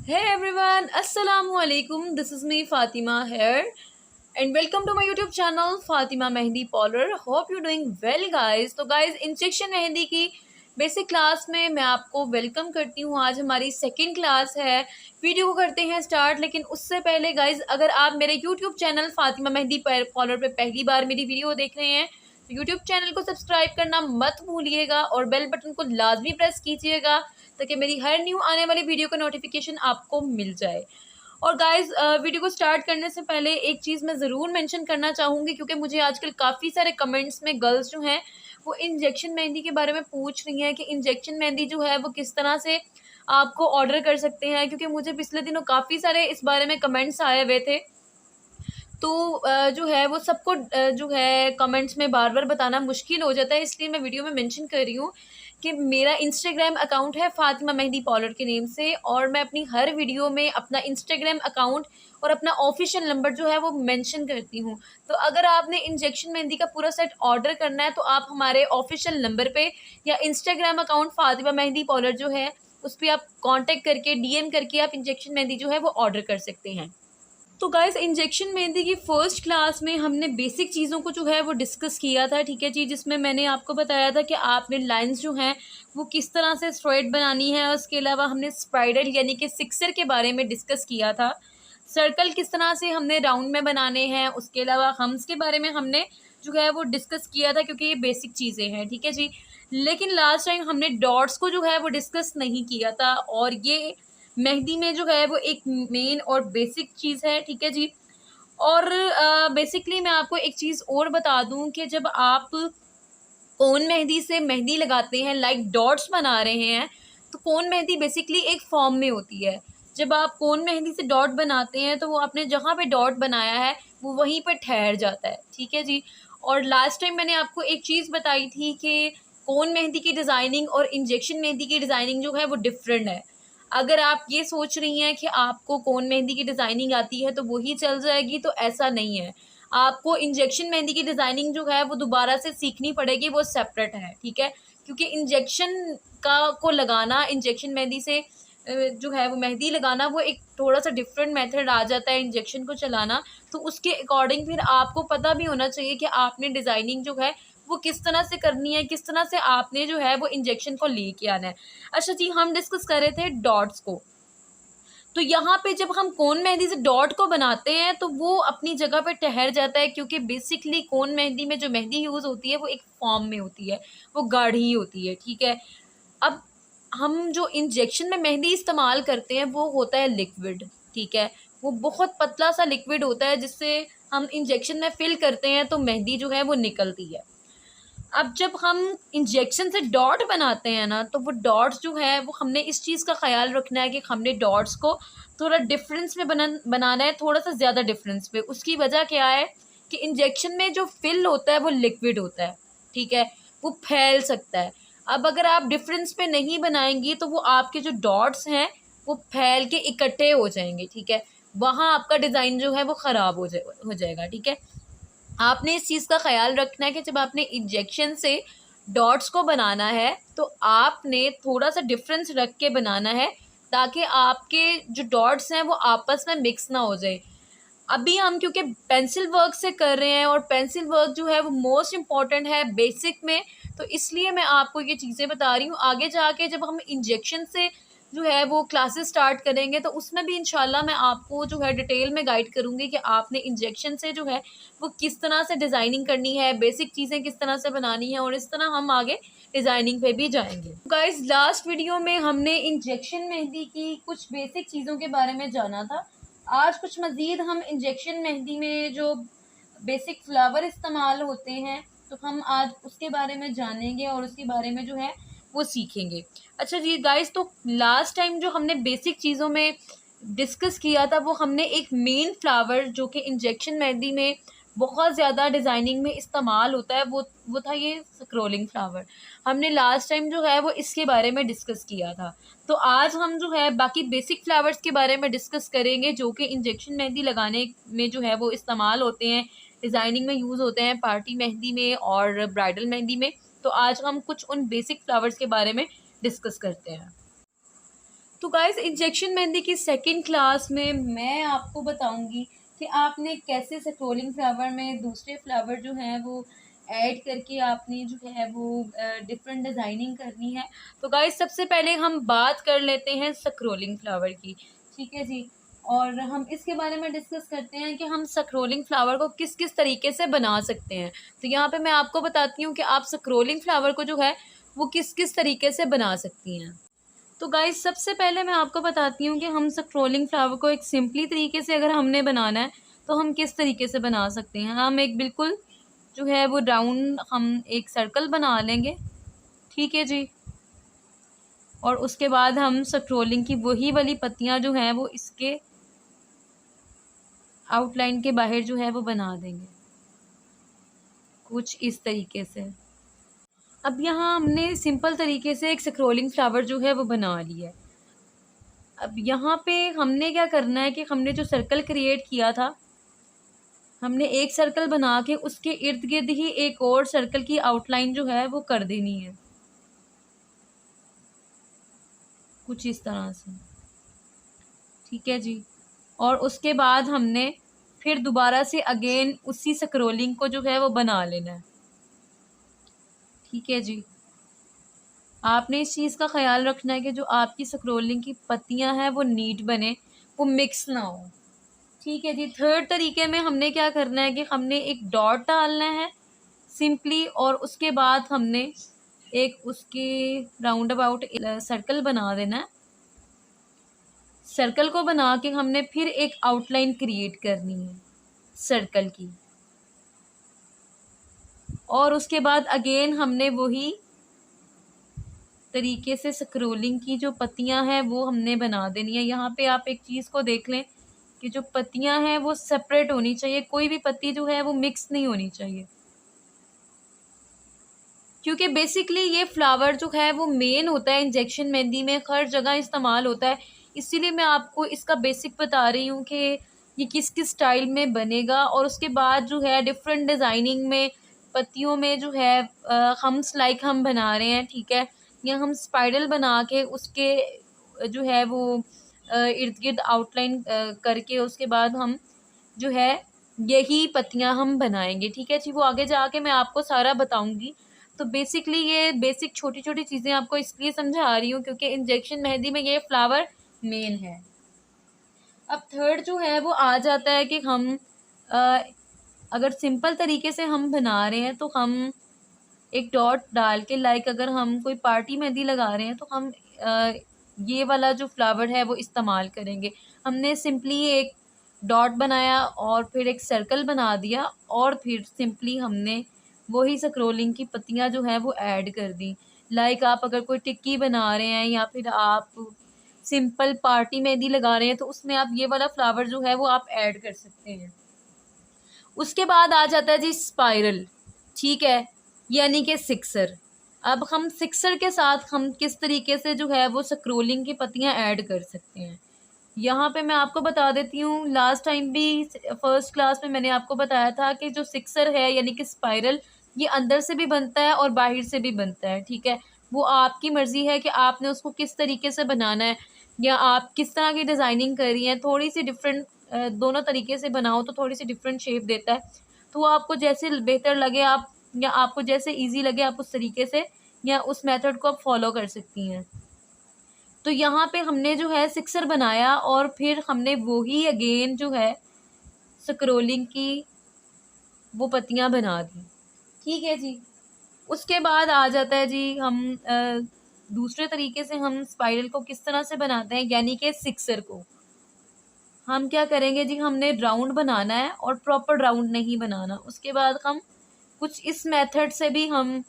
Hey everyone, Assalamualaikum. This is me Fatima here and welcome to my YouTube channel Fatima Mehndi Parlor. Hope you're doing well guys. तो guys injection mehndi की basic class में मैं आपको welcome करती हूँ। आज हमारी सेकंड क्लास है। वीडियो को करते हैं स्टार्ट, लेकिन उससे पहले गाइज अगर आप मेरे YouTube channel Fatima mehndi parlour पे पहली बार मेरी वीडियो देख रहे हैं तो यूट्यूब चैनल को सब्सक्राइब करना मत भूलिएगा और बेल बटन को लाजमी प्रेस कीजिएगा ताकि मेरी हर न्यू आने वाली वीडियो का नोटिफिकेशन आपको मिल जाए। और गाइस वीडियो को स्टार्ट करने से पहले एक चीज़ मैं ज़रूर मेंशन करना चाहूँगी, क्योंकि मुझे आजकल काफ़ी सारे कमेंट्स में गर्ल्स जो हैं वो इंजेक्शन मेहंदी के बारे में पूछ रही हैं कि इंजेक्शन मेहंदी जो है वो किस तरह से आपको ऑर्डर कर सकते हैं, क्योंकि मुझे पिछले दिनों काफ़ी सारे इस बारे में कमेंट्स आए हुए थे। तो जो है वो सबको जो है कमेंट्स में बार बार बताना मुश्किल हो जाता है, इसलिए मैं वीडियो में मेंशन कर रही हूँ कि मेरा इंस्टाग्राम अकाउंट है फातिमा मेहंदी पार्लर के नेम से, और मैं अपनी हर वीडियो में अपना इंस्टाग्राम अकाउंट और अपना ऑफिशियल नंबर जो है वो मेंशन करती हूँ। तो अगर आपने इंजेक्शन मेहंदी का पूरा सेट ऑर्डर करना है तो आप हमारे ऑफिशियल नंबर पे या Instagram account Fatima mehndi parlour जो है उस पर आप कांटेक्ट करके डीएम करके आप इंजेक्शन मेहंदी जो है वो ऑर्डर कर सकते हैं। तो गाइस इंजेक्शन मेहंदी की फ़र्स्ट क्लास में हमने बेसिक चीज़ों को जो है वो डिस्कस किया था, ठीक है जी, जिसमें मैंने आपको बताया था कि आपने लाइंस जो हैं वो किस तरह से स्ट्रेट बनानी है। उसके अलावा हमने स्पाइरल यानी कि सिक्सर के बारे में डिस्कस किया था। सर्कल किस तरह से हमने राउंड में बनाने हैं। उसके अलावा हम्स के बारे में हमने जो है वो डिस्कस किया था, क्योंकि ये बेसिक चीज़ें हैं, ठीक है जी। लेकिन लास्ट टाइम हमने डॉट्स को जो है वो डिस्कस नहीं किया था, और ये मेहंदी में जो है वो एक मेन और बेसिक चीज़ है, ठीक है जी। और बेसिकली मैं आपको एक चीज़ और बता दूं कि जब आप कोन मेहंदी से मेहंदी लगाते हैं, लाइक डॉट्स बना रहे हैं, तो कोन मेहंदी बेसिकली एक फॉर्म में होती है। जब आप कोन मेहंदी से डॉट बनाते हैं तो वो आपने जहाँ पे डॉट बनाया है वो वहीं पर ठहर जाता है, ठीक है जी। और लास्ट टाइम मैंने आपको एक चीज़ बताई थी कि कोन मेहंदी की डिज़ाइनिंग और इंजेक्शन मेहंदी की डिज़ाइनिंग जो है वो डिफरेंट है। अगर आप ये सोच रही हैं कि आपको कोन मेहंदी की डिज़ाइनिंग आती है तो वही चल जाएगी, तो ऐसा नहीं है। आपको इंजेक्शन मेहंदी की डिज़ाइनिंग जो है वो दोबारा से सीखनी पड़ेगी, वो सेपरेट है, ठीक है। क्योंकि इंजेक्शन को लगाना, इंजेक्शन मेहंदी से जो है वो मेहंदी लगाना, वो एक थोड़ा सा डिफरेंट मेथड आ जाता है इंजेक्शन को चलाना। तो उसके अकॉर्डिंग फिर आपको पता भी होना चाहिए कि आपने डिज़ाइनिंग जो है वो किस तरह से करनी है, किस तरह से आपने जो है वो इंजेक्शन को लेके आना है। अच्छा जी, हम डिस्कस कर रहे थे डॉट्स को। तो यहाँ पे जब हम कोन मेहंदी से डॉट को बनाते हैं तो वो अपनी जगह पे ठहर जाता है, क्योंकि बेसिकली कोन मेहंदी में जो मेहंदी यूज़ होती है वो एक फॉर्म में होती है, वो गाढ़ी होती है, ठीक है। अब हम जो इंजेक्शन में मेहंदी इस्तेमाल करते हैं वो होता है लिक्विड, ठीक है। वो बहुत पतला सा लिक्विड होता है जिससे हम इंजेक्शन में फिल करते हैं तो मेहंदी जो है वो निकलती है। अब जब हम इंजेक्शन से डॉट बनाते हैं ना, तो वो डॉट्स जो है वो हमने इस चीज़ का ख्याल रखना है कि हमने डॉट्स को थोड़ा डिफरेंस में बनाना है, थोड़ा सा ज़्यादा डिफरेंस पे। उसकी वजह क्या है कि इंजेक्शन में जो फिल होता है वो लिक्विड होता है, ठीक है, वो फैल सकता है। अब अगर आप डिफरेंस पे नहीं बनाएंगी तो वो आपके जो डॉट्स हैं वो फैल के इकट्ठे हो जाएंगे, ठीक है। वहाँ आपका डिज़ाइन जो है वो ख़राब हो जाएगा, ठीक है। आपने इस चीज़ का ख्याल रखना है कि जब आपने इंजेक्शन से डॉट्स को बनाना है तो आपने थोड़ा सा डिफरेंस रख के बनाना है, ताकि आपके जो डॉट्स हैं वो आपस में मिक्स ना हो जाए। अभी हम क्योंकि पेंसिल वर्क से कर रहे हैं और पेंसिल वर्क जो है वो मोस्ट इम्पॉर्टेंट है बेसिक में, तो इसलिए मैं आपको ये चीज़ें बता रही हूँ। आगे जाके जब हम इंजेक्शन से जो है वो क्लासेस स्टार्ट करेंगे तो उसमें भी इंशाल्लाह मैं आपको जो है डिटेल में गाइड करूँगी कि आपने इंजेक्शन से जो है वो किस तरह से डिज़ाइनिंग करनी है, बेसिक चीज़ें किस तरह से बनानी है, और इस तरह हम आगे डिज़ाइनिंग पे भी जाएंगे। गाइस लास्ट वीडियो में हमने इंजेक्शन मेहंदी की कुछ बेसिक चीज़ों के बारे में जाना था। आज कुछ मज़ीद हम इंजेक्शन मेहंदी में जो बेसिक फ्लावर इस्तेमाल होते हैं तो हम आज उसके बारे में जानेंगे और उसके बारे में जो है वो सीखेंगे। अच्छा जी गाइस, तो लास्ट टाइम जो हमने बेसिक चीज़ों में डिस्कस किया था वो हमने एक मेन फ्लावर जो कि इंजेक्शन मेहंदी में बहुत ज़्यादा डिज़ाइनिंग में इस्तेमाल होता है, वो था ये स्क्रोलिंग फ्लावर। हमने लास्ट टाइम जो है वो इसके बारे में डिस्कस किया था। तो आज हम जो है बाकी बेसिक फ्लावर्स के बारे में डिस्कस करेंगे जो कि इंजेक्शन मेहंदी लगाने में जो है वो इस्तेमाल होते हैं, डिज़ाइनिंग में यूज़ होते हैं, पार्टी मेहंदी में और ब्राइडल मेहंदी में। तो आज हम कुछ उन बेसिक फ्लावर्स के बारे में डिस्कस करते हैं। तो गाइस इंजेक्शन मेहंदी की सेकंड क्लास में मैं आपको बताऊंगी कि आपने कैसे स्क्रोलिंग फ्लावर में दूसरे फ्लावर जो हैं वो ऐड करके आपने जो है वो डिफरेंट डिज़ाइनिंग करनी है। तो गाइस सबसे पहले हम बात कर लेते हैं स्क्रोलिंग फ्लावर की, ठीक है जी। और हम इसके बारे में डिस्कस करते हैं कि हम स्क्रोलिंग फ्लावर को किस किस तरीके से बना सकते हैं। तो यहाँ पे मैं आपको बताती हूँ कि आप स्क्रोलिंग फ्लावर को जो है वो किस किस तरीके से बना सकती हैं। तो गाइस सबसे पहले मैं आपको बताती हूँ कि हम स्क्रोलिंग फ्लावर को एक सिंपली तरीके से अगर हमने बनाना है तो हम किस तरीके से बना सकते हैं। हम एक बिल्कुल जो है वो राउंड हम एक सर्कल बना लेंगे, ठीक है जी। और उसके बाद हम स्क्रोलिंग की वही वाली पत्तियाँ जो हैं वो इसके आउटलाइन के बाहर जो है वो बना देंगे कुछ इस तरीके से। अब यहाँ हमने सिंपल तरीके से एक स्क्रोलिंग फ्लावर जो है वो बना लिया है। अब यहाँ पे हमने क्या करना है कि हमने जो सर्कल क्रिएट किया था, हमने एक सर्कल बना के उसके इर्द गिर्द ही एक और सर्कल की आउटलाइन जो है वो कर देनी है कुछ इस तरह से, ठीक है जी। और उसके बाद हमने फिर दोबारा से अगेन उसी स्क्रोलिंग को जो है वो बना लेना है, ठीक है जी। आपने इस चीज़ का ख्याल रखना है कि जो आपकी स्क्रोलिंग की पत्तियां हैं वो नीट बने, वो मिक्स ना हो, ठीक है जी। थर्ड तरीके में हमने क्या करना है कि हमने एक डॉट डालना है सिंपली, और उसके बाद हमने एक उसके राउंड अबाउट सर्कल बना देना है। सर्कल को बना के हमने फिर एक आउटलाइन क्रिएट करनी है सर्कल की, और उसके बाद अगेन हमने वही तरीके से स्क्रोलिंग की जो पत्तियां हैं वो हमने बना देनी है। यहाँ पे आप एक चीज़ को देख लें कि जो पत्तियां हैं वो सेपरेट होनी चाहिए, कोई भी पत्ती जो है वो मिक्स नहीं होनी चाहिए, क्योंकि बेसिकली ये फ्लावर जो है वो मेन होता है इंजेक्शन मेहंदी में, हर जगह इस्तेमाल होता है। इसीलिए मैं आपको इसका बेसिक बता रही हूँ कि ये किस किस स्टाइल में बनेगा। और उसके बाद जो है डिफरेंट डिज़ाइनिंग में पत्तियों में जो है हम्स लाइक हम बना रहे हैं, ठीक है, या हम स्पाइरल बना के उसके जो है वो इर्द गिर्द आउटलाइन करके उसके बाद हम जो है यही पत्तियां हम बनाएंगे, ठीक है जी। वो आगे जाके मैं आपको सारा बताऊंगी। तो बेसिकली ये बेसिक छोटी छोटी चीज़ें आपको इसलिए समझा रही हूँ क्योंकि इंजेक्शन मेहंदी में ये फ्लावर मेन है। अब थर्ड जो है वो आ जाता है कि हम अ, अगर सिंपल तरीके से हम बना रहे हैं तो हम एक डॉट डाल के, लाइक अगर हम कोई पार्टी मेहंदी लगा रहे हैं तो हम ये वाला जो फ्लावर है वो इस्तेमाल करेंगे। हमने सिंपली एक डॉट बनाया और फिर एक सर्कल बना दिया और फिर सिंपली हमने वही स्क्रोलिंग की पत्तियां जो है वो ऐड कर दी। लाइक आप अगर कोई टिक्की बना रहे हैं या फिर आप सिंपल पार्टी मेहंदी लगा रहे हैं तो उसमें आप ये वाला फ्लावर जो है वो आप ऐड कर सकते हैं। उसके बाद आ जाता है जी स्पाइरल, ठीक है, यानी कि सिक्सर। अब हम सिक्सर के साथ हम किस तरीके से जो है वो स्क्रोलिंग की पत्तियां ऐड कर सकते हैं, यहाँ पे मैं आपको बता देती हूँ। लास्ट टाइम भी फर्स्ट क्लास में मैंने आपको बताया था कि जो सिक्सर है यानी कि स्पाइरल, ये अंदर से भी बनता है और बाहर से भी बनता है, ठीक है। वो आपकी मर्ज़ी है कि आपने उसको किस तरीके से बनाना है या आप किस तरह की डिज़ाइनिंग कर रही हैं। थोड़ी सी डिफरेंट दोनों तरीके से बनाओ तो थोड़ी सी डिफरेंट शेप देता है। तो वो आपको जैसे बेहतर लगे आप, या आपको जैसे ईजी लगे आप उस तरीके से या उस मेथड को आप फॉलो कर सकती हैं। तो यहाँ पे हमने जो है सिक्सर बनाया और फिर हमने वही अगेन जो है स्क्रोलिंग की वो पत्तियां बना दी, ठीक है जी। उसके बाद आ जाता है जी हम दूसरे तरीके से हम स्पाइरल को किस तरह से बनाते हैं, यानी कि सिक्सर को हम क्या करेंगे जी, हमने राउंड बनाना है और प्रॉपर राउंड नहीं बनाना। उसके बाद हम कुछ इस मेथड से भी हम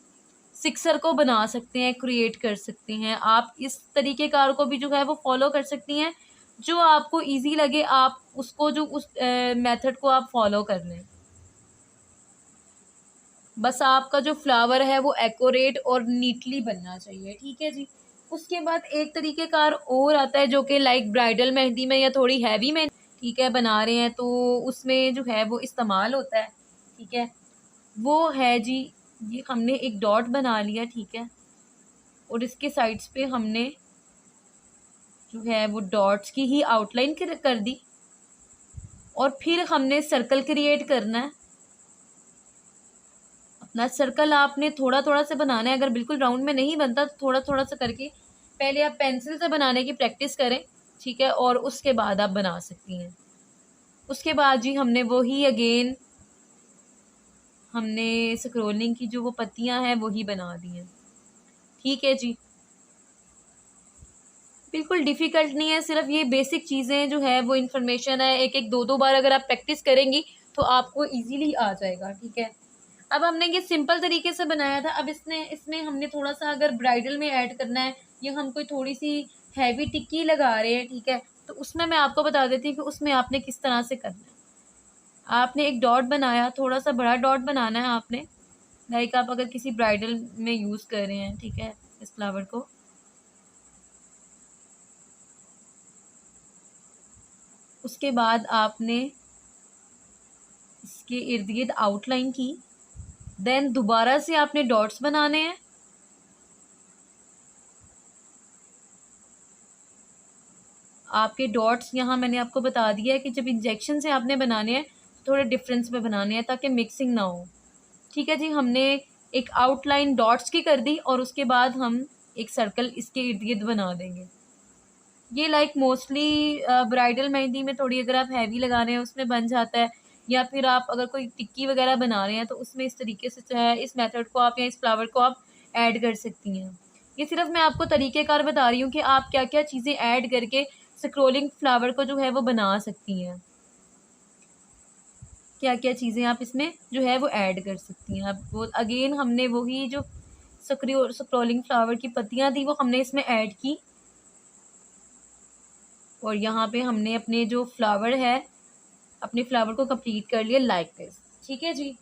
सिक्सर को बना सकते हैं, क्रिएट कर सकते हैं। आप इस तरीके कार को भी जो है वो फॉलो कर सकती हैं, जो आपको इजी लगे आप उसको जो उस मेथड को आप फॉलो कर लें। बस आपका जो फ्लावर है वो एक्यूरेट और नीटली बनना चाहिए, ठीक है जी। उसके बाद एक तरीके कार और आता है जो कि लाइक ब्राइडल मेहंदी में या थोड़ी हैवी मेहंदी, ठीक है, बना रहे हैं तो उसमें जो है वो इस्तेमाल होता है, ठीक है। वो है जी, ये हमने एक डॉट बना लिया, ठीक है, और इसके साइड्स पे हमने जो है वो डॉट्स की ही आउटलाइन कर दी, और फिर हमने सर्कल क्रिएट करना है। अपना सर्कल आपने थोड़ा थोड़ा सा बनाना है, अगर बिल्कुल राउंड में नहीं बनता तो थोड़ा थोड़ा सा करके पहले आप पेंसिल से बनाने की प्रैक्टिस करें, ठीक है, और उसके बाद आप बना सकती हैं। उसके बाद जी हमने वही अगेन हमने स्क्रोलिंग की जो वो पत्तियां हैं वही बना दी हैं, ठीक है जी। बिल्कुल डिफ़िकल्ट नहीं है, सिर्फ ये बेसिक चीज़ें जो है वो इन्फॉर्मेशन है, एक एक दो दो बार अगर आप प्रैक्टिस करेंगी तो आपको इजीली आ जाएगा, ठीक है। अब हमने ये सिंपल तरीके से बनाया था, अब इसमें हमने थोड़ा सा अगर ब्राइडल में ऐड करना है या हम कोई थोड़ी सी हैवी टिक्की लगा रहे हैं, ठीक है, तो उसमें मैं आपको बता देती हूँ कि उसमें आपने किस तरह से करना है। आपने एक डॉट बनाया, थोड़ा सा बड़ा डॉट बनाना है आपने, लाइक आप अगर किसी ब्राइडल में यूज़ कर रहे हैं, ठीक है, इस फ्लावर को। उसके बाद आपने इसके इर्द गिर्द आउटलाइन की, देन दोबारा से आपने डॉट्स बनाने हैं। आपके डॉट्स यहाँ मैंने आपको बता दिया है कि जब इंजेक्शन से आपने बनाने हैं तो थोड़े डिफरेंस में बनाने हैं ताकि मिक्सिंग ना हो, ठीक है जी। हमने एक आउटलाइन डॉट्स की कर दी और उसके बाद हम एक सर्कल इसके इर्द गिर्द बना देंगे। ये लाइक मोस्टली ब्राइडल मेहंदी में थोड़ी अगर आप हैवी लगा रहे हैं उसमें बन जाता है, या फिर आप अगर कोई टिक्की वगैरह बना रहे हैं तो उसमें इस तरीके से जो है इस मेथड को आप या इस फ्लावर को आप ऐड कर सकती हैं। ये सिर्फ मैं आपको तरीक़ेकार बता रही हूँ कि आप क्या क्या चीज़ें ऐड करके स्क्रोलिंग फ्लावर को जो है वो बना सकती हैं, क्या क्या चीज़ें आप इसमें जो है वो ऐड कर सकती हैं। अब वो अगेन हमने वही जो स्क्रोलिंग फ्लावर की पत्तियाँ थी वो हमने इसमें ऐड की, और यहाँ पे हमने अपने जो फ्लावर है अपने फ्लावर को कंप्लीट कर लिया लाइक दिस, ठीक है जी।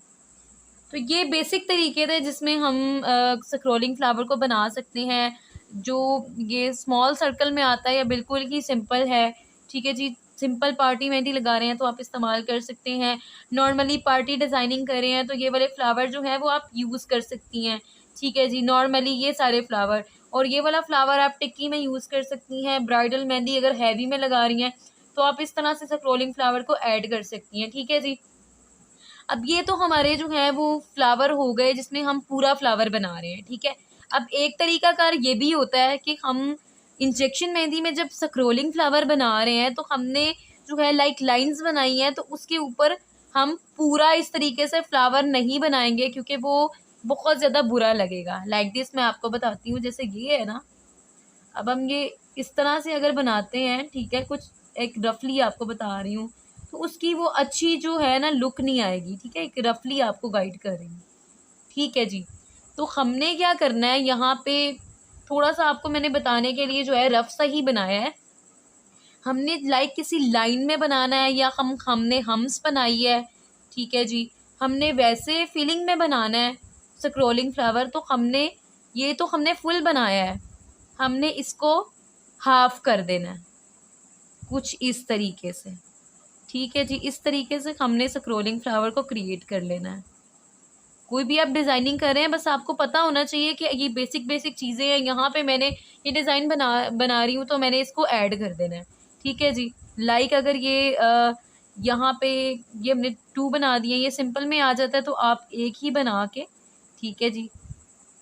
तो ये बेसिक तरीके थे जिसमें हम स्क्रोलिंग फ्लावर को बना सकते हैं, जो ये स्मॉल सर्कल में आता है या बिल्कुल ही सिंपल है, ठीक है जी। सिंपल पार्टी मेहंदी लगा रहे हैं तो आप इस्तेमाल कर सकते हैं, नॉर्मली पार्टी डिज़ाइनिंग कर रहे हैं तो ये वाले फ्लावर जो है वो आप यूज़ कर सकती हैं, ठीक है जी। नॉर्मली ये सारे फ्लावर, और ये वाला फ्लावर आप टिक्की में यूज़ कर सकती हैं। ब्राइडल मेहंदी अगर हैवी में लगा रही हैं तो आप इस तरह से स्क्रोलिंग फ्लावर को ऐड कर सकती हैं, ठीक है जी। अब ये तो हमारे जो है वो फ्लावर हो गए जिसमें हम पूरा फ्लावर बना रहे हैं, ठीक है। अब एक तरीकाकार ये भी होता है कि हम इंजेक्शन मेहंदी में जब स्क्रोलिंग फ्लावर बना रहे हैं तो हमने जो है लाइक लाइंस बनाई हैं, तो उसके ऊपर हम पूरा इस तरीके से फ्लावर नहीं बनाएंगे क्योंकि वो बहुत ज़्यादा बुरा लगेगा। लाइक दिस मैं आपको बताती हूँ, जैसे ये है ना, अब हम ये इस तरह से अगर बनाते हैं, ठीक है, कुछ एक रफली आपको बता रही हूँ, तो उसकी वो अच्छी जो है ना लुक नहीं आएगी, ठीक है। एक रफली आपको गाइड कर रही हूँ, ठीक है जी। तो हमने क्या करना है यहाँ पे, थोड़ा सा आपको मैंने बताने के लिए जो है रफ सा ही बनाया है। हमने लाइक किसी लाइन में बनाना है या हमने हम्स बनाई है, ठीक है जी। हमने वैसे फीलिंग में बनाना है स्क्रोलिंग फ्लावर, तो हमने फुल बनाया है, हमने इसको हाफ कर देना है कुछ इस तरीके से, ठीक है जी। इस तरीके से हमने स्क्रोलिंग फ्लावर को क्रिएट कर लेना है। कोई भी आप डिज़ाइनिंग कर रहे हैं बस आपको पता होना चाहिए कि ये बेसिक चीज़ें हैं। यहाँ पे मैंने ये डिज़ाइन बना रही हूँ तो मैंने इसको ऐड कर देना है, ठीक है जी। लाइक अगर ये यहाँ पे ये हमने 2 बना दिए, ये सिंपल में आ जाता है तो आप एक ही बना के, ठीक है जी,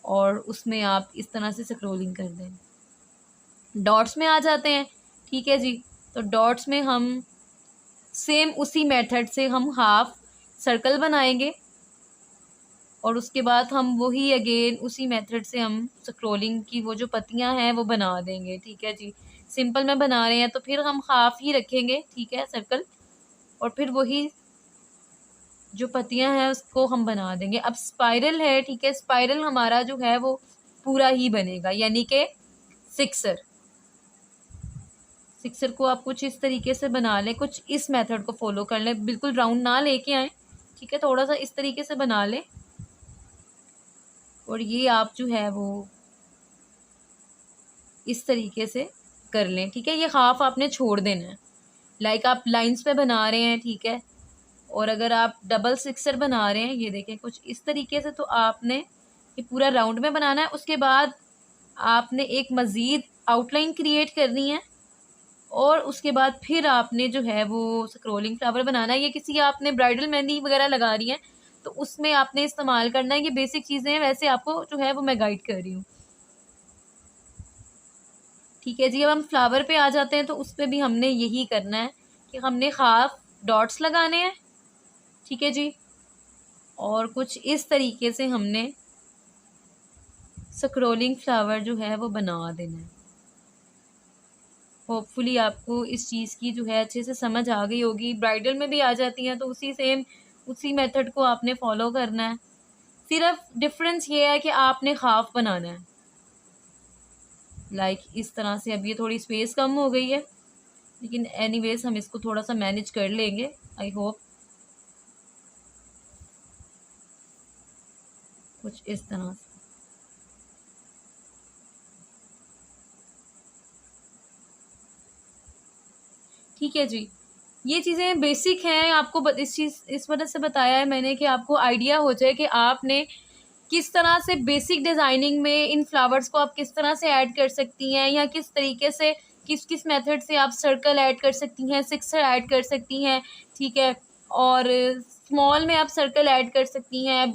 और उसमें आप इस तरह से स्क्रोलिंग कर दें। डॉट्स में आ जाते हैं, ठीक है जी। तो डॉट्स में हम सेम उसी मेथड से हम हाफ सर्कल बनाएंगे और उसके बाद हम वही अगेन उसी मेथड से हम स्क्रोलिंग की वो जो पत्तियां हैं वो बना देंगे, ठीक है जी। सिंपल में बना रहे हैं तो फिर हम हाफ ही रखेंगे, ठीक है, सर्कल, और फिर वही जो पत्तियां हैं उसको हम बना देंगे। अब स्पाइरल है, ठीक है, स्पाइरल हमारा जो है वो पूरा ही बनेगा, यानी कि सिक्सर सिक्सर को आप कुछ इस तरीके से बना लें, कुछ इस मेथड को फॉलो कर लें, बिल्कुल राउंड ना लेके आए, ठीक है, थोड़ा सा इस तरीके से बना लें, और ये आप जो है वो इस तरीके से कर लें, ठीक है। ये हाफ आपने छोड़ देना है, लाइक आप लाइंस पे बना रहे हैं, ठीक है, और अगर आप डबल सिक्सर बना रहे हैं, ये देखें कुछ इस तरीके से, तो आपने ये पूरा राउंड में बनाना है। उसके बाद आपने एक मज़ीद आउटलाइन क्रिएट करनी है, और उसके बाद फिर आपने जो है वो स्क्रोलिंग फ्लावर बनाना है। ये किसी आपने ब्राइडल मेहंदी वगैरह लगा रही हैं तो उसमें आपने इस्तेमाल करना है। ये बेसिक चीज़ें हैं, वैसे आपको जो है वो मैं गाइड कर रही हूँ। ठीक है जी, अब हम फ्लावर पे आ जाते हैं तो उस पे भी हमने यही करना है कि हमने हाफ डॉट्स लगाने हैं। ठीक है जी, और कुछ इस तरीके से हमने स्क्रोलिंग फ्लावर जो है वो बना देना है। होपफुली आपको इस चीज़ की जो है अच्छे से समझ आ गई होगी। ब्राइडल में भी आ जाती हैं तो उसी मेथड को आपने फॉलो करना है। सिर्फ डिफरेंस ये है कि आपने हाफ बनाना है, लाइक इस तरह से। अब ये थोड़ी स्पेस कम हो गई है, लेकिन एनीवेज हम इसको थोड़ा सा मैनेज कर लेंगे, आई होप। कुछ इस तरह से। ठीक है जी, ये चीज़ें बेसिक हैं। आपको इस वजह से बताया है मैंने कि आपको आइडिया हो जाए कि आपने किस तरह से बेसिक डिज़ाइनिंग में इन फ्लावर्स को आप किस तरह से ऐड कर सकती हैं, या किस तरीके से किस किस मेथड से आप सर्कल ऐड कर सकती हैं, सिक्सर ऐड कर सकती हैं। ठीक है, और स्मॉल में आप सर्कल ऐड कर सकती हैं।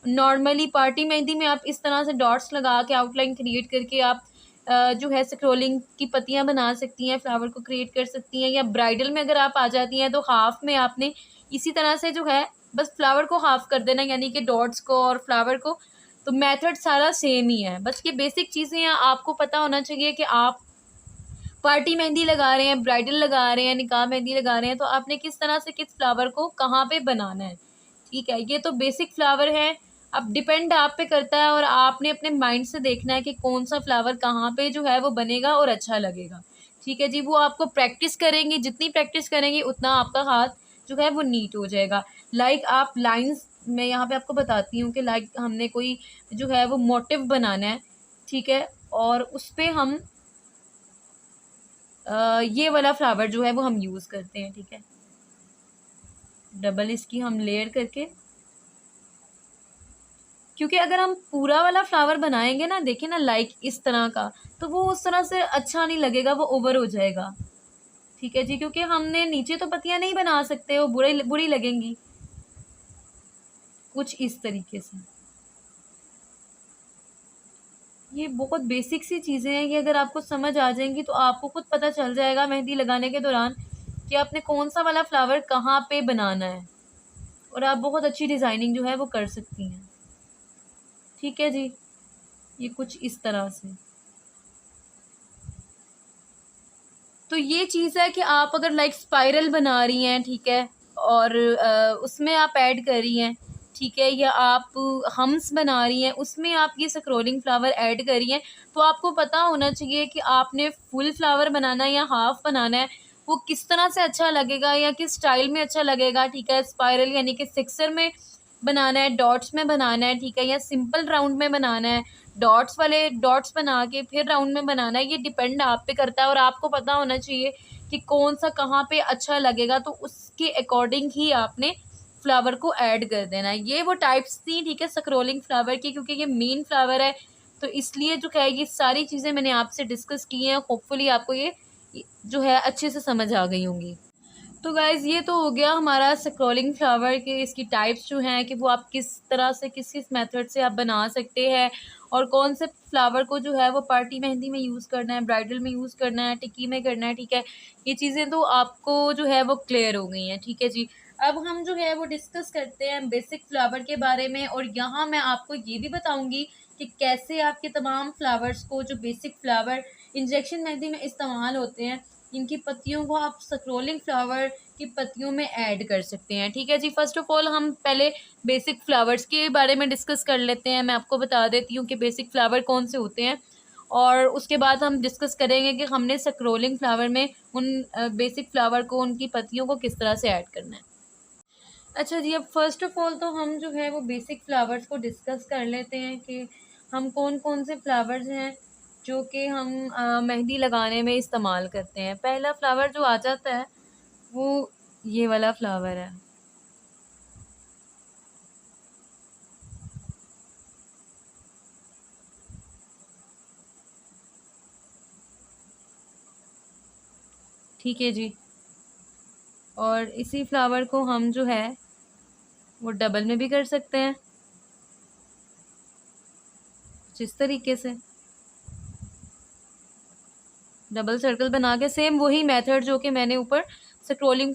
नॉर्मली पार्टी मेहंदी में आप इस तरह से डॉट्स लगा के आउटलाइन क्रिएट करके आप जो है स्क्रोलिंग की पत्तियां बना सकती हैं, फ्लावर को क्रिएट कर सकती हैं। या ब्राइडल में अगर आप आ जाती हैं तो हाफ में आपने इसी तरह से जो है बस फ्लावर को हाफ कर देना, यानी कि डॉट्स को और फ्लावर को। तो मेथड सारा सेम ही है, बस ये बेसिक चीज़ें हैं। आपको पता होना चाहिए कि आप पार्टी मेहंदी लगा रहे हैं, ब्राइडल लगा रहे हैं, निकाह मेहंदी लगा रहे हैं, तो आपने किस तरह से किस फ्लावर को कहाँ पे बनाना है। ठीक है, ये तो बेसिक फ्लावर है। अब डिपेंड आप पे करता है, और आपने अपने माइंड से देखना है कि कौन सा फ्लावर कहाँ पे जो है वो बनेगा और अच्छा लगेगा। ठीक है जी, वो आपको प्रैक्टिस करेंगी, जितनी प्रैक्टिस करेंगी उतना आपका हाथ जो है वो नीट हो जाएगा। लाइक आप लाइंस, मैं यहाँ पे आपको बताती हूँ कि लाइक हमने कोई जो है वो मोटिव बनाना है। ठीक है, और उस पे हम ये वाला फ्लावर जो है वो हम यूज़ करते हैं। ठीक है, डबल इसकी हम लेयर करके, क्योंकि अगर हम पूरा वाला फ्लावर बनाएंगे ना, देखिए ना, लाइक इस तरह का, तो वो उस तरह से अच्छा नहीं लगेगा, वो ओवर हो जाएगा। ठीक है जी, क्योंकि हमने नीचे तो पत्तियां नहीं बना सकते, वो बुरी बुरी लगेंगी। कुछ इस तरीके से। ये बहुत बेसिक सी चीज़ें हैं कि अगर आपको समझ आ जाएंगी तो आपको खुद पता चल जाएगा मेहंदी लगाने के दौरान कि आपने कौन सा वाला फ्लावर कहाँ पे बनाना है, और आप बहुत अच्छी डिज़ाइनिंग जो है वो कर सकती हैं। ठीक है जी, ये कुछ इस तरह से। तो ये चीज़ है कि आप अगर लाइक स्पाइरल बना रही हैं, ठीक है, और उसमें आप ऐड कर रही हैं, ठीक है, या आप हम्स बना रही हैं उसमें आप ये स्क्रोलिंग फ्लावर ऐड कर रही हैं, तो आपको पता होना चाहिए कि आपने फुल फ्लावर बनाना है या हाफ बनाना है, वो किस तरह से अच्छा लगेगा या किस स्टाइल में अच्छा लगेगा। ठीक है, स्पाइरल यानी कि सिक्सर में बनाना है, डॉट्स में बनाना है, ठीक है, या सिंपल राउंड में बनाना है, डॉट्स वाले डॉट्स बना के फिर राउंड में बनाना है, ये डिपेंड आप पे करता है। और आपको पता होना चाहिए कि कौन सा कहाँ पे अच्छा लगेगा, तो उसके अकॉर्डिंग ही आपने फ्लावर को ऐड कर देना है। ये वो टाइप्स थी, ठीक है, स्क्रोलिंग फ्लावर की, क्योंकि ये मेन फ्लावर है तो इसलिए जो है ये सारी चीज़ें मैंने आपसे डिस्कस की हैं। होपफुली आपको ये जो है अच्छे से समझ आ गई होंगी। तो गाइज़ ये तो हो गया हमारा स्क्रॉलिंग फ्लावर के, इसकी टाइप्स जो हैं कि वो आप किस तरह से किस किस मेथड से आप बना सकते हैं, और कौन से फ्लावर को जो है वो पार्टी मेहंदी में यूज़ करना है, ब्राइडल में यूज़ करना है, टिक्की में करना है। ठीक है, ये चीज़ें तो आपको जो है वो क्लियर हो गई हैं। ठीक है जी, अब हम जो है वो डिस्कस करते हैं बेसिक फ्लावर के बारे में, और यहाँ मैं आपको ये भी बताऊँगी कि कैसे आपके तमाम फ्लावर्स को, जो बेसिक फ्लावर इंजेक्शन मेहंदी में इस्तेमाल होते हैं, इनकी पत्तियों को आप स्क्रोलिंग फ्लावर की पत्तियों में ऐड कर सकते हैं। ठीक है जी, फर्स्ट ऑफ ऑल हम पहले बेसिक फ्लावर्स के बारे में डिस्कस कर लेते हैं। मैं आपको बता देती हूँ कि बेसिक फ्लावर कौन से होते हैं, और उसके बाद हम डिस्कस करेंगे कि हमने स्क्रोलिंग फ्लावर में उन बेसिक फ्लावर को, उनकी पत्तियों को किस तरह से ऐड करना है। अच्छा जी, अब फर्स्ट ऑफ ऑल तो हम जो है वो बेसिक फ्लावर्स को डिस्कस कर लेते हैं कि हम कौन कौन से फ्लावर्स हैं जो कि हम मेहंदी लगाने में इस्तेमाल करते हैं। पहला फ्लावर जो आ जाता है वो ये वाला फ्लावर है। ठीक है जी। और इसी फ्लावर को हम जो है वो डबल में भी कर सकते हैं, जिस तरीके से डबल सर्कल बना के, सेम वही मेथड जो कि मैंने ऊपर स्क्रोलिंग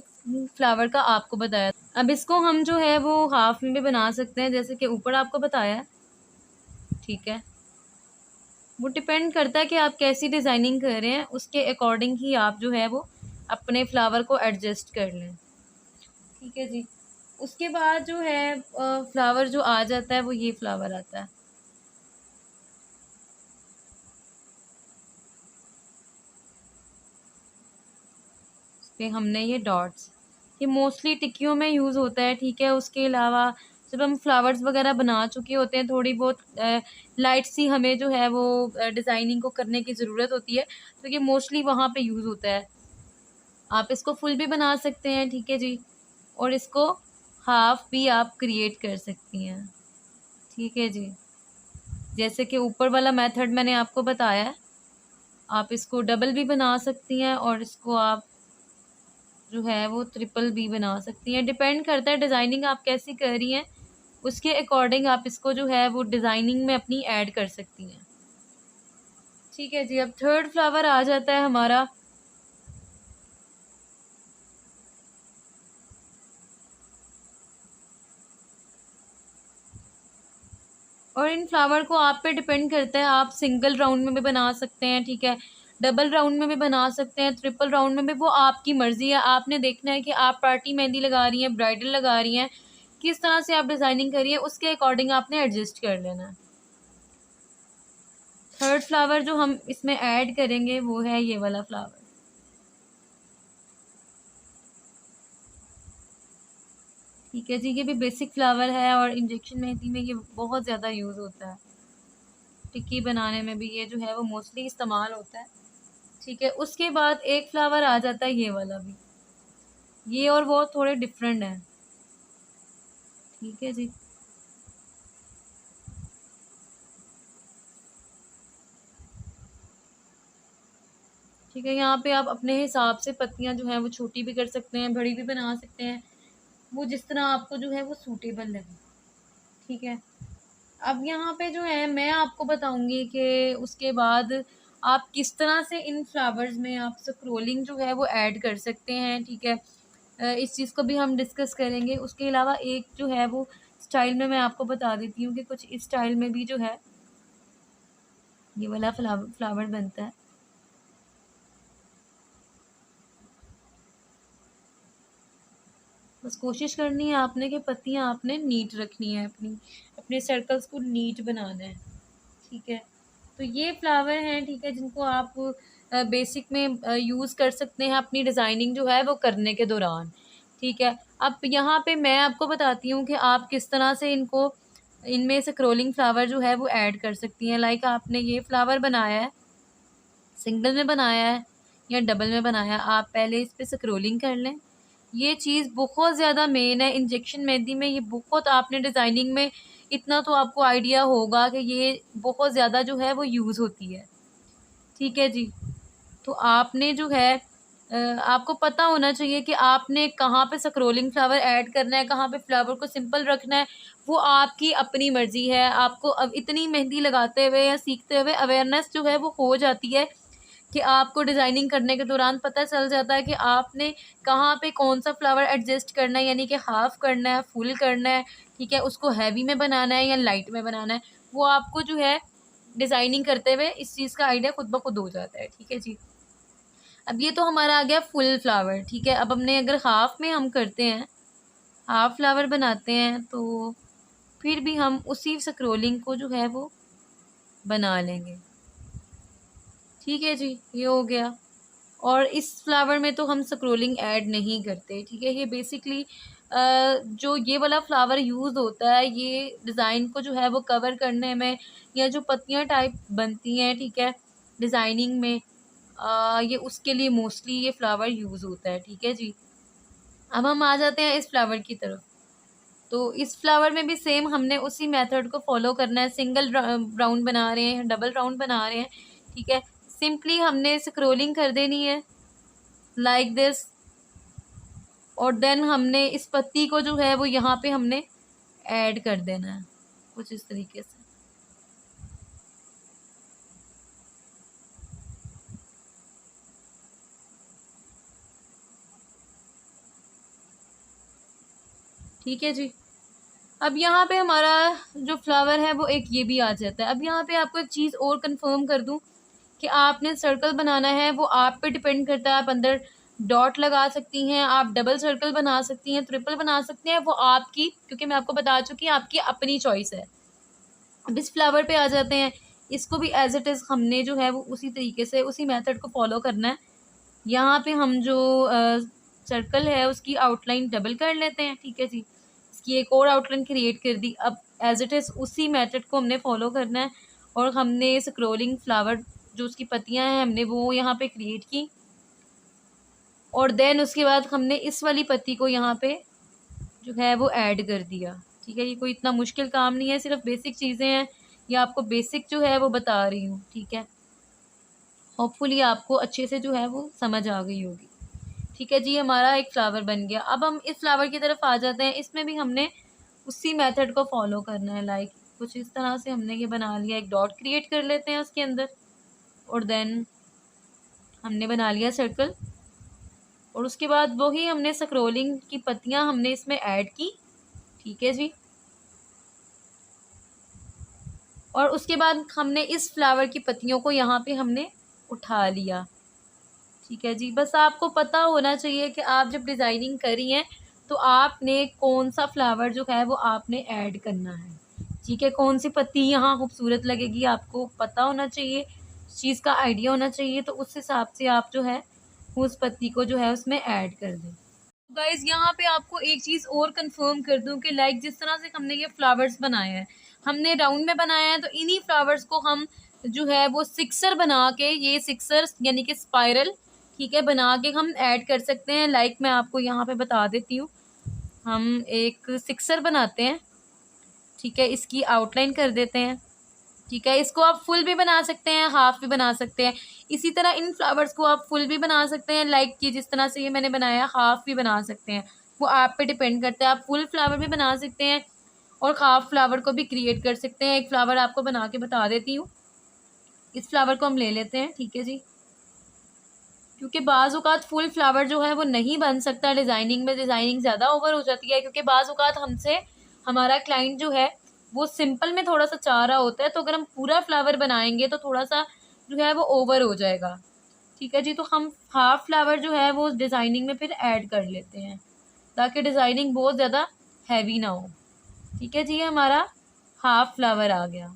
फ्लावर का आपको बताया। अब इसको हम जो है वो हाफ में भी बना सकते हैं, जैसे कि ऊपर आपको बताया है। ठीक है, वो डिपेंड करता है कि आप कैसी डिज़ाइनिंग कर रहे हैं, उसके अकॉर्डिंग ही आप जो है वो अपने फ्लावर को एडजस्ट कर लें। ठीक है जी। उसके बाद जो है फ्लावर जो आ जाता है वो ये फ्लावर आता है। पे हमने ये डॉट्स, ये मोस्टली टिक्कियों में यूज़ होता है। ठीक है, उसके अलावा जब हम फ्लावर्स वगैरह बना चुके होते हैं, थोड़ी बहुत लाइट सी हमें जो है वो डिज़ाइनिंग को करने की ज़रूरत होती है, तो ये मोस्टली वहाँ पे यूज़ होता है। आप इसको फुल भी बना सकते हैं। ठीक है जी। और इसको हाफ भी आप क्रिएट कर सकती हैं। ठीक है जी, जैसे कि ऊपर वाला मेथड मैंने आपको बताया है, आप इसको डबल भी बना सकती हैं और इसको आप जो है वो ट्रिपल भी बना सकती हैं। डिपेंड करता है डिज़ाइनिंग आप कैसी कर रही हैं, उसके अकॉर्डिंग आप इसको जो है वो डिज़ाइनिंग में अपनी ऐड कर सकती हैं। ठीक है जी। अब थर्ड फ्लावर आ जाता है हमारा। और इन फ्लावर को आप पे डिपेंड करता है, आप सिंगल राउंड में भी बना सकते हैं। ठीक है, डबल राउंड में भी बना सकते हैं, ट्रिपल राउंड में भी, वो आपकी मर्ज़ी है। आपने देखना है कि आप पार्टी मेहंदी लगा रही हैं, ब्राइडल लगा रही हैं, किस तरह से आप डिज़ाइनिंग करिए, उसके अकॉर्डिंग आपने एडजस्ट कर लेना है। थर्ड फ्लावर जो हम इसमें ऐड करेंगे वो है ये वाला फ्लावर। ठीक है जी, ये भी बेसिक फ्लावर है और इंजेक्शन मेहंदी में ये बहुत ज़्यादा यूज़ होता है। टिक्की बनाने में भी ये जो है वो मोस्टली इस्तेमाल होता है। ठीक है, उसके बाद एक फ्लावर आ जाता है ये वाला भी, ये और वो थोड़े डिफरेंट हैं। ठीक है जी। ठीक है, यहाँ पे आप अपने हिसाब से पत्तियाँ जो हैं वो छोटी भी कर सकते हैं, बड़ी भी बना सकते हैं, वो जिस तरह आपको जो है वो सूटेबल लगे। ठीक है, अब यहाँ पे जो है मैं आपको बताऊंगी कि उसके बाद आप किस तरह से इन फ्लावर्स में आप स्क्रोलिंग जो है वो ऐड कर सकते हैं। ठीक है, इस चीज़ को भी हम डिस्कस करेंगे। उसके अलावा एक जो है वो स्टाइल में मैं आपको बता देती हूँ कि कुछ इस स्टाइल में भी जो है ये वाला फ्लावर बनता है। बस कोशिश करनी है आपने कि पत्तियाँ आपने नीट रखनी है, अपनी अपने सर्कल्स को नीट बनाना है। ठीक है, तो ये फ्लावर हैं। ठीक है, जिनको आप बेसिक में यूज़ कर सकते हैं अपनी डिज़ाइनिंग जो है वो करने के दौरान। ठीक है, अब यहाँ पे मैं आपको बताती हूँ कि आप किस तरह से इनको, इनमें से क्रोलिंग फ्लावर जो है वो ऐड कर सकती हैं। लाइक आपने ये फ्लावर बनाया है, सिंगल में बनाया है या डबल में बनाया है, आप पहले इस पे स्क्रोलिंग कर लें। ये चीज़ बहुत ज़्यादा मेन है इंजेक्शन मेहंदी में, ये बहुत आपने डिज़ाइनिंग में इतना तो आपको आइडिया होगा कि ये बहुत ज़्यादा जो है वो यूज़ होती है। ठीक है जी, तो आपने जो है आपको पता होना चाहिए कि आपने कहाँ पे स्क्रोलिंग फ्लावर ऐड करना है, कहाँ पे फ्लावर को सिंपल रखना है, वो आपकी अपनी मर्ज़ी है। आपको अब इतनी मेहंदी लगाते हुए या सीखते हुए अवेयरनेस जो है वो हो जाती है कि आपको डिज़ाइनिंग करने के दौरान पता चल जाता है कि आपने कहाँ पे कौन-सा फ्लावर एडजस्ट करना है, यानी कि हाफ़ करना है, फुल करना है। ठीक है, उसको हैवी में बनाना है या लाइट में बनाना है, वो आपको जो है डिज़ाइनिंग करते हुए इस चीज़ का आइडिया खुद ब खुद हो जाता है। ठीक है जी। अब ये तो हमारा आ गया फुल फ्लावर। ठीक है, अब हमने अगर हाफ़ में हम करते हैं, हाफ़ फ्लावर बनाते हैं, तो फिर भी हम उसी स्क्रोलिंग को जो है वो बना लेंगे। ठीक है जी, ये हो गया। और इस फ्लावर में तो हम स्क्रोलिंग ऐड नहीं करते। ठीक है, ये बेसिकली जो ये वाला फ्लावर यूज़ होता है, ये डिज़ाइन को जो है वो कवर करने में, या जो पत्तियाँ टाइप बनती हैं, ठीक है, डिज़ाइनिंग में, ये उसके लिए मोस्टली ये फ्लावर यूज़ होता है। ठीक है जी। अब हम आ जाते हैं इस फ्लावर की तरफ। तो इस फ्लावर में भी सेम हमने उसी मेथड को फॉलो करना है। सिंगल राउंड बना रहे हैं, डबल राउंड बना रहे हैं। ठीक है, सिंपली हमने स्क्रोलिंग कर देनी है। Like this. और देन हमने इस पत्ती को जो है वो यहाँ पे हमने ऐड कर देना है कुछ इस तरीके से। ठीक है जी। अब यहाँ पे हमारा जो फ्लावर है वो एक ये भी आ जाता है। अब यहाँ पे आपको एक चीज़ और कंफर्म कर दूँ कि आपने सर्कल बनाना है, वो आप पे डिपेंड करता है। आप अंदर डॉट लगा सकती हैं, आप डबल सर्कल बना सकती हैं, ट्रिपल बना सकती हैं, वो आपकी, क्योंकि मैं आपको बता चुकी हूँ, आपकी अपनी चॉइस है। अब इस फ्लावर पे आ जाते हैं। इसको भी एज इट इज़ हमने जो है वो उसी तरीके से उसी मेथड को फॉलो करना है। यहाँ पे हम जो सर्कल है उसकी आउटलाइन डबल कर लेते हैं। ठीक है जी, इसकी एक और आउटलाइन क्रिएट कर दी। अब एज इट इज़ उसी मेथड को हमने फॉलो करना है और हमने स्क्रोलिंग फ्लावर जो उसकी पत्तियां हैं हमने वो यहाँ पे क्रिएट की। और देन उसके बाद हमने इस वाली पत्ती को यहाँ पे जो है वो ऐड कर दिया। ठीक है, ये कोई इतना मुश्किल काम नहीं है, सिर्फ बेसिक चीज़ें हैं। ये आपको बेसिक जो है वो बता रही हूँ। ठीक है, होपफुली आपको अच्छे से जो है वो समझ आ गई होगी। ठीक है जी, हमारा एक फ्लावर बन गया। अब हम इस फ्लावर की तरफ आ जाते हैं। इसमें भी हमने उसी मेथड को फॉलो करना है। लाइक कुछ इस तरह से हमने ये बना लिया, एक डॉट क्रिएट कर लेते हैं उसके अंदर। और देन हमने बना लिया सर्कल। और उसके बाद वही हमने स्क्रोलिंग की पत्तियां हमने इसमें ऐड की। ठीक है जी, और उसके बाद हमने इस फ्लावर की पत्तियों को यहाँ पे हमने उठा लिया। ठीक है जी, बस आपको पता होना चाहिए कि आप जब डिज़ाइनिंग करी हैं तो आपने कौन सा फ्लावर जो है वो आपने ऐड करना है। ठीक है, कौन सी पत्ती यहाँ खूबसूरत लगेगी आपको पता होना चाहिए, इस चीज़ का आइडिया होना चाहिए। तो उस हिसाब से आप जो है उस पत्ती को जो है उसमें ऐड कर दें। गाइज यहाँ पे आपको एक चीज़ और कंफर्म कर दूं कि लाइक जिस तरह से हमने ये फ्लावर्स बनाए हैं, हमने राउंड में बनाया है, तो इन्हीं फ्लावर्स को हम जो है वो सिक्सर बना के, ये सिक्सर यानी कि स्पाइरल, ठीक है, बना के हम ऐड कर सकते हैं। लाइक मैं आपको यहाँ पे बता देती हूँ, हम एक सिक्सर बनाते हैं। ठीक है, इसकी आउटलाइन कर देते हैं। ठीक है, इसको आप फुल भी बना सकते हैं, हाफ भी बना सकते हैं। इसी तरह इन फ्लावर्स को आप फुल भी बना सकते हैं, लाइक कि जिस तरह से ये मैंने बनाया, हाफ भी बना सकते हैं। वो आप पे डिपेंड करता है। आप फुल फ्लावर भी बना सकते हैं और हाफ फ्लावर को भी क्रिएट कर सकते हैं। एक फ्लावर आपको बना के बता देती हूँ। इस फ्लावर को हम ले लेते हैं। ठीक है जी, क्योंकि बाज़ औक़ात फुल फ्लावर जो है वो नहीं बन सकता डिज़ाइनिंग में, डिज़ाइनिंग ज़्यादा ओवर हो जाती है। क्योंकि बाज़ औक़ात हमसे हमारा क्लाइंट जो है वो सिंपल में थोड़ा सा चाह रहा होता है, तो अगर हम पूरा फ्लावर बनाएंगे तो थोड़ा सा जो है वो ओवर हो जाएगा। ठीक है जी, तो हम हाफ फ्लावर जो है वो डिज़ाइनिंग में फिर ऐड कर लेते हैं ताकि डिज़ाइनिंग बहुत ज़्यादा हैवी ना हो। ठीक है जी, हमारा हाफ फ्लावर आ गया।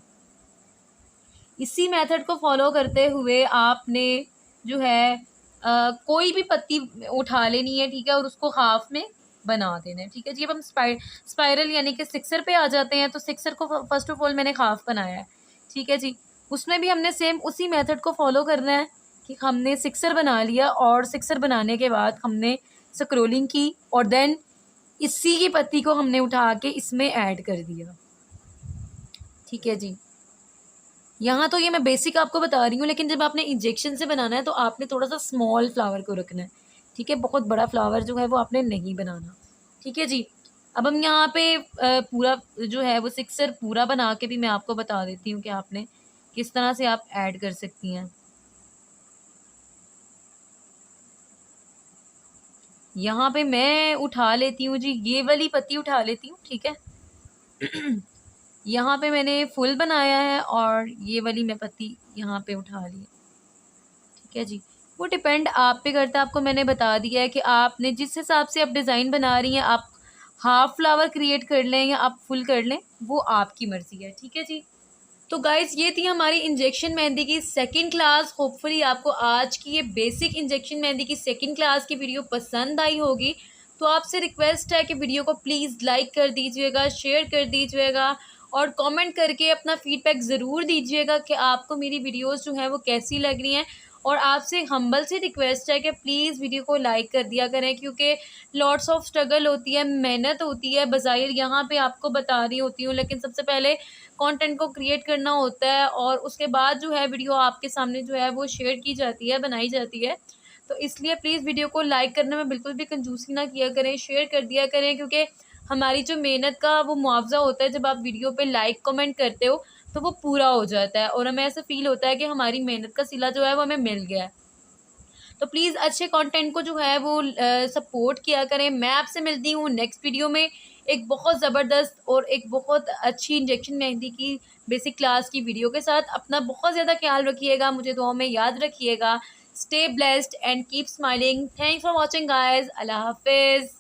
इसी मेथड को फॉलो करते हुए आपने जो है कोई भी पत्ती उठा लेनी है। ठीक है, और उसको हाफ में बना देना है। ठीक है जी, अब हम स्पाइरल यानी कि सिक्सर पे आ जाते हैं। तो सिक्सर को फर्स्ट ऑफ ऑल मैंने हाफ बनाया है। ठीक है जी, उसमें भी हमने सेम उसी मेथड को फॉलो करना है कि हमने सिक्सर बना लिया और सिक्सर बनाने के बाद हमने स्क्रोलिंग की और देन इसी की पत्ती को हमने उठा के इसमें ऐड कर दिया। ठीक है जी, यहाँ तो ये मैं बेसिक आपको बता रही हूँ, लेकिन जब आपने इंजेक्शन से बनाना है तो आपने थोड़ा सा स्मॉल फ्लावर को रखना है। ठीक है, बहुत बड़ा फ्लावर जो है वो आपने नहीं बनाना। ठीक है जी, अब हम यहाँ पे पूरा जो है वो सिक्सर पूरा बना के भी मैं आपको बता देती हूँ कि आपने किस तरह से आप ऐड कर सकती हैं। यहाँ पे मैं उठा लेती हूँ जी, ये वाली पत्ती उठा लेती हूँ। ठीक है यहाँ पे मैंने फुल बनाया है और ये वाली मैं पत्ती यहाँ पे उठा ली। ठीक है जी, वो डिपेंड आप पे करता है। आपको मैंने बता दिया है कि आपने जिस हिसाब से आप डिज़ाइन बना रही हैं, आप हाफ फ्लावर क्रिएट कर लें या आप फुल कर लें, वो आपकी मर्ज़ी है। ठीक है जी, तो गाइज़ ये थी हमारी इंजेक्शन मेहंदी की सेकंड क्लास। होपफुली आपको आज की ये बेसिक इंजेक्शन मेहंदी की सेकंड क्लास की वीडियो पसंद आई होगी। तो आपसे रिक्वेस्ट है कि वीडियो को प्लीज़ लाइक कर दीजिएगा, शेयर कर दीजिएगा और कमेंट करके अपना फीडबैक ज़रूर दीजिएगा कि आपको मेरी वीडियोस जो हैं वो कैसी लग रही हैं। और आपसे हम्बल से रिक्वेस्ट है कि प्लीज़ वीडियो को लाइक कर दिया करें, क्योंकि लॉट्स ऑफ स्ट्रगल होती है, मेहनत होती है। बज़ाहिर यहाँ पे आपको बता रही होती हूँ, लेकिन सबसे पहले कंटेंट को क्रिएट करना होता है और उसके बाद जो है वीडियो आपके सामने जो है वो शेयर की जाती है, बनाई जाती है। तो इसलिए प्लीज़ वीडियो को लाइक करने में बिल्कुल भी कंजूसी ना किया करें, शेयर कर दिया करें, क्योंकि हमारी जो मेहनत का वो मुआवज़ा होता है, जब आप वीडियो पे लाइक कमेंट करते हो तो वो पूरा हो जाता है और हमें ऐसा फ़ील होता है कि हमारी मेहनत का सिला जो है वो हमें मिल गया है। तो प्लीज़ अच्छे कंटेंट को जो है वो सपोर्ट किया करें। मैं आपसे मिलती हूँ नेक्स्ट वीडियो में एक बहुत ज़बरदस्त और एक बहुत अच्छी इंजेक्शन मेहंदी की बेसिक क्लास की वीडियो के साथ। अपना बहुत ज़्यादा ख्याल रखिएगा, मुझे दुआओं में याद रखिएगा। Stay blessed and keep smiling. Thanks for watching guys. अल्लाह हाफिज़।